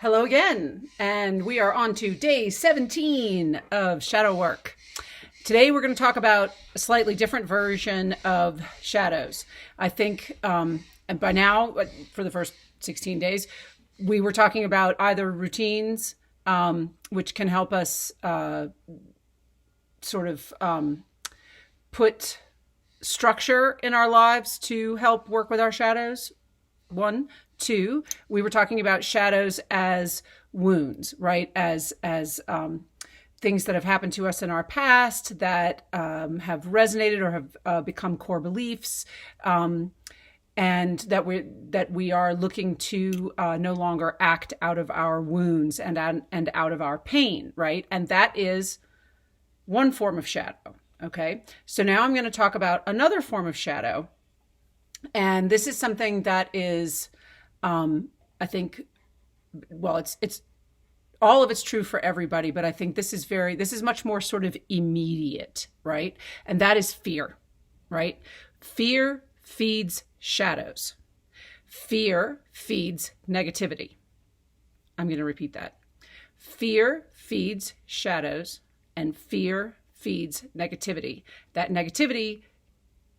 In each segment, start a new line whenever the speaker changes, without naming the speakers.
Hello again, and we are on to day 17 of shadow work. Today we're going to talk about a slightly different version of shadows. I think, and by now, for the first 16 days, we were talking about either routines, which can help us sort of put structure in our lives to help work with our shadows. One. Two, we were talking about shadows as wounds, right? As things that have happened to us in our past that have resonated or have become core beliefs, and that we are looking to no longer act out of our wounds and out of our pain, right? And that is one form of shadow. Okay, so now I'm going to talk about another form of shadow, and this is something that is I think, well, it's all of it's true for everybody, but I think this is much more sort of immediate, right? And that is fear, right? Fear feeds shadows. Fear feeds negativity. I'm going to repeat that. Fear feeds shadows, and fear feeds negativity. That negativity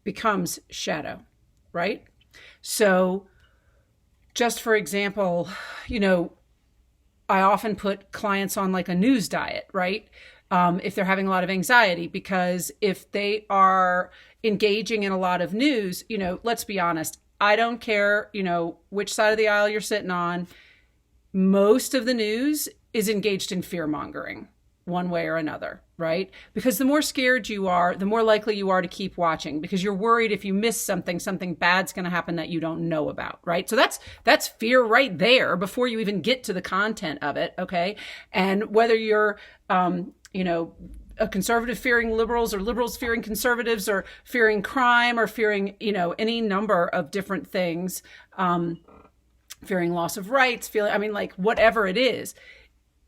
becomes shadow, right? So, just for example, I often put clients on like a news diet, right? If they're having a lot of anxiety, because if they are engaging in a lot of news, let's be honest, I don't care, which side of the aisle you're sitting on. Most of the news is engaged in fear mongering one way or another, right? Because the more scared you are, the more likely you are to keep watching, because you're worried if you miss something bad's going to happen that you don't know about, right? So that's fear right there before you even get to the content of it, okay? And whether you're, a conservative fearing liberals, or liberals fearing conservatives, or fearing crime, or fearing, any number of different things, fearing loss of rights, whatever it is,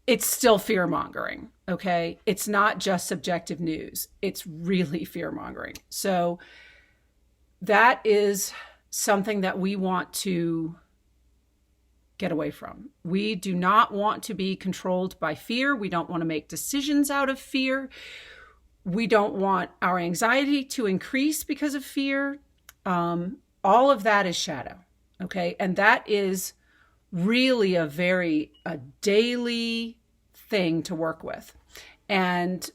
it's still fear mongering. Okay. It's not just subjective news. It's really fear mongering. So that is something that we want to get away from. We do not want to be controlled by fear. We don't want to make decisions out of fear. We don't want our anxiety to increase because of fear. All of that is shadow. Okay. And that is really a daily thing to work with. And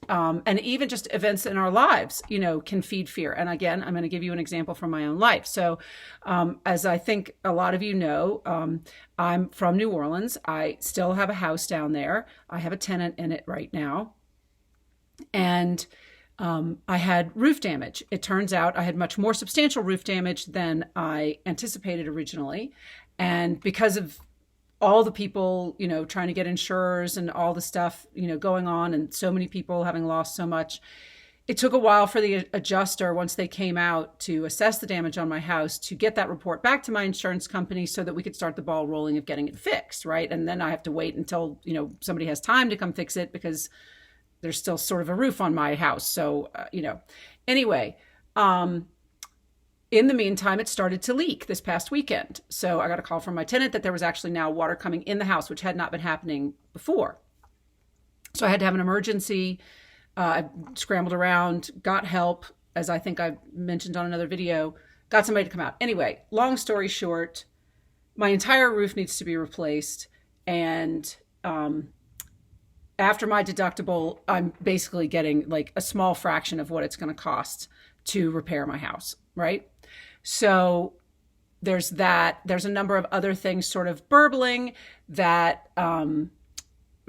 even just events in our lives, can feed fear. And again, I'm going to give you an example from my own life. So, as I think a lot of you know, I'm from New Orleans. I still have a house down there. I have a tenant in it right now. And I had roof damage. It turns out I had much more substantial roof damage than I anticipated originally. And because of all the people, trying to get insurers and all the stuff, going on, and so many people having lost so much, it took a while for the adjuster, once they came out to assess the damage on my house, to get that report back to my insurance company so that we could start the ball rolling of getting it fixed, right? And then I have to wait until, somebody has time to come fix it, because there's still sort of a roof on my house. So, anyway, in the meantime, it started to leak this past weekend. So I got a call from my tenant that there was actually now water coming in the house, which had not been happening before. So I had to have an emergency. I scrambled around, got help, as I think I mentioned on another video, got somebody to come out. Anyway, long story short, my entire roof needs to be replaced. And after my deductible, I'm basically getting like a small fraction of what it's going to cost to repair my house, right? So there's that. There's a number of other things sort of burbling that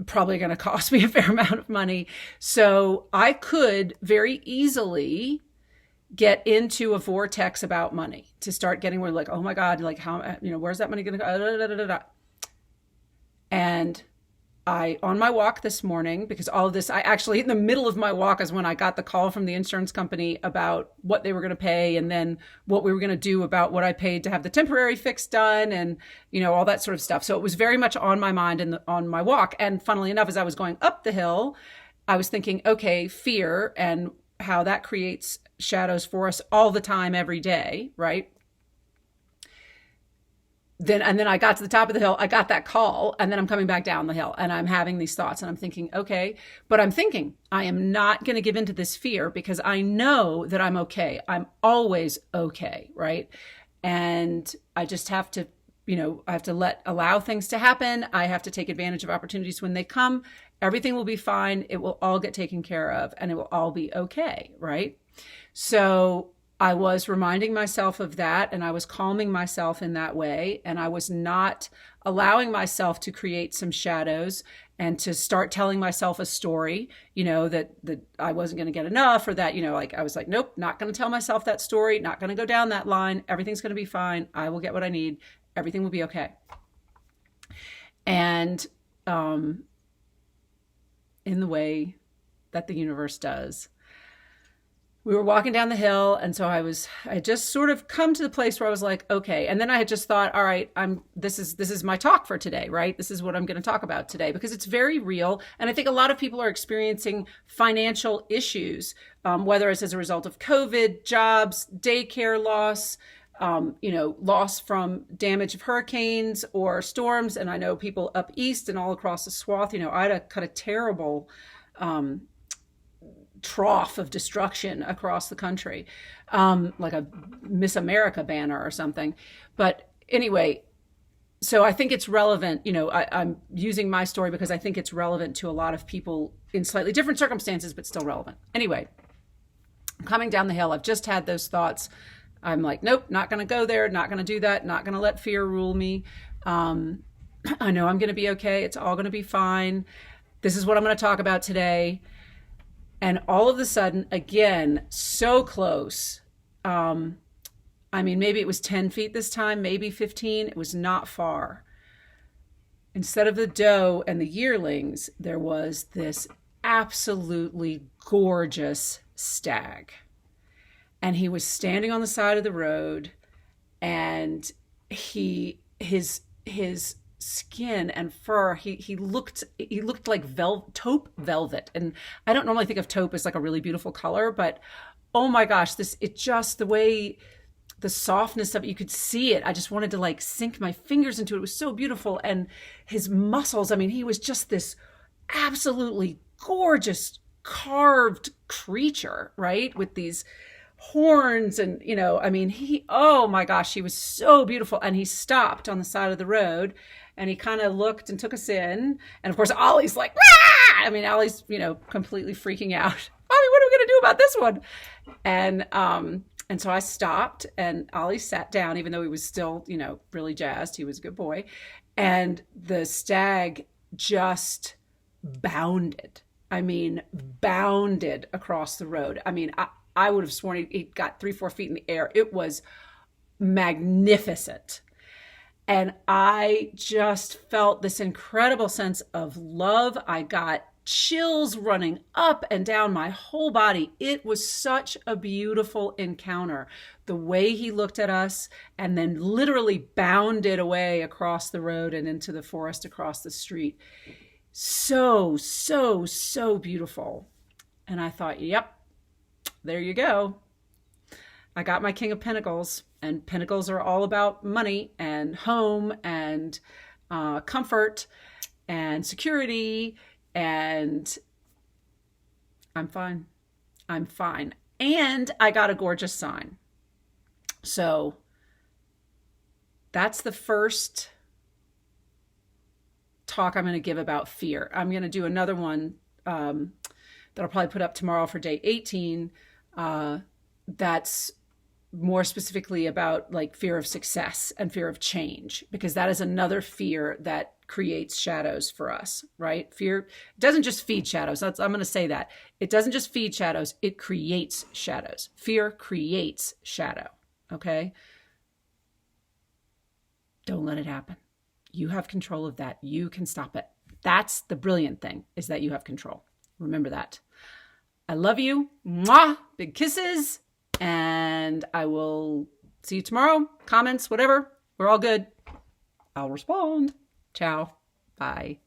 probably going to cost me a fair amount of money. So I could very easily get into a vortex about money, to start getting where, like, oh my God, like, how, where's that money going to go? Da, da, da, da. And on my walk this morning, because all of this, I actually, in the middle of my walk is when I got the call from the insurance company about what they were going to pay, and then what we were going to do about what I paid to have the temporary fix done, and, all that sort of stuff. So it was very much on my mind on my walk. And funnily enough, as I was going up the hill, I was thinking, okay, fear and how that creates shadows for us all the time, every day, right? then I got to the top of the hill. I got that call, and then I'm coming back down the hill, and I'm having these thoughts, and I'm thinking, okay, but I'm thinking I am not going to give into this fear because I know that I'm okay. I'm always okay, right? And I just have to, I have to allow things to happen. I have to take advantage of opportunities when they come. Everything will be fine. It will all get taken care of, and it will all be okay, right? So I was reminding myself of that, and I was calming myself in that way, and I was not allowing myself to create some shadows and to start telling myself a story, that I wasn't going to get enough, or that, like I was like, nope, not going to tell myself that story, not going to go down that line. Everything's going to be fine. I will get what I need. Everything will be okay. And in the way that the universe does, we were walking down the hill, and so I just sort of come to the place where I was like, okay. And then I had just thought, all right, this is my talk for today, right? This is what I'm going to talk about today, because it's very real. And I think a lot of people are experiencing financial issues, whether it's as a result of COVID, jobs, daycare loss, loss from damage of hurricanes or storms. And I know people up east and all across the swath, I had a kind of terrible, trough of destruction across the country, like a Miss America banner or something. But anyway, so I think it's relevant. I'm using my story because I think it's relevant to a lot of people in slightly different circumstances, but still relevant. Anyway, coming down the hill, I've just had those thoughts. I'm like, nope, not going to go there, not going to do that, not going to let fear rule me. I know I'm going to be okay. It's all going to be fine. This is what I'm going to talk about today. And all of a sudden, again, so close. Maybe it was 10 feet this time, maybe 15. It was not far. Instead of the doe and the yearlings, there was this absolutely gorgeous stag. And he was standing on the side of the road, and his skin and fur, he looked like taupe velvet. And I don't normally think of taupe as like a really beautiful color, but oh my gosh, the way the softness of it, you could see it. I just wanted to like sink my fingers into it. It was so beautiful. And his muscles, he was just this absolutely gorgeous carved creature, right? With these horns and, oh my gosh, he was so beautiful. And he stopped on the side of the road, and he kind of looked and took us in. And of course, Ollie's like, ah! Ollie's, completely freaking out. Ollie, what are we going to do about this one? And so I stopped, and Ollie sat down, even though he was still, really jazzed. He was a good boy. And the stag just bounded. Bounded across the road. I would have sworn he got 3-4 feet in the air. It was magnificent. And I just felt this incredible sense of love. I got chills running up and down my whole body. It was such a beautiful encounter. The way he looked at us and then literally bounded away across the road and into the forest across the street. So, so, so beautiful. And I thought, yep, there you go. I got my King of Pentacles, and Pentacles are all about money and home and comfort and security, and I'm fine. I'm fine. And I got a gorgeous sign. So that's the first talk I'm going to give about fear. I'm going to do another one that I'll probably put up tomorrow for day 18. That's more specifically about like fear of success and fear of change, because that is another fear that creates shadows for us, right? Fear doesn't just feed shadows. I'm going to say that. It doesn't just feed shadows. It creates shadows. Fear creates shadow. Okay. Don't let it happen. You have control of that. You can stop it. That's the brilliant thing, is that you have control. Remember that. I love you. Mwah! Big kisses. And I will see you tomorrow. Comments, whatever. We're all good. I'll respond. Ciao. Bye.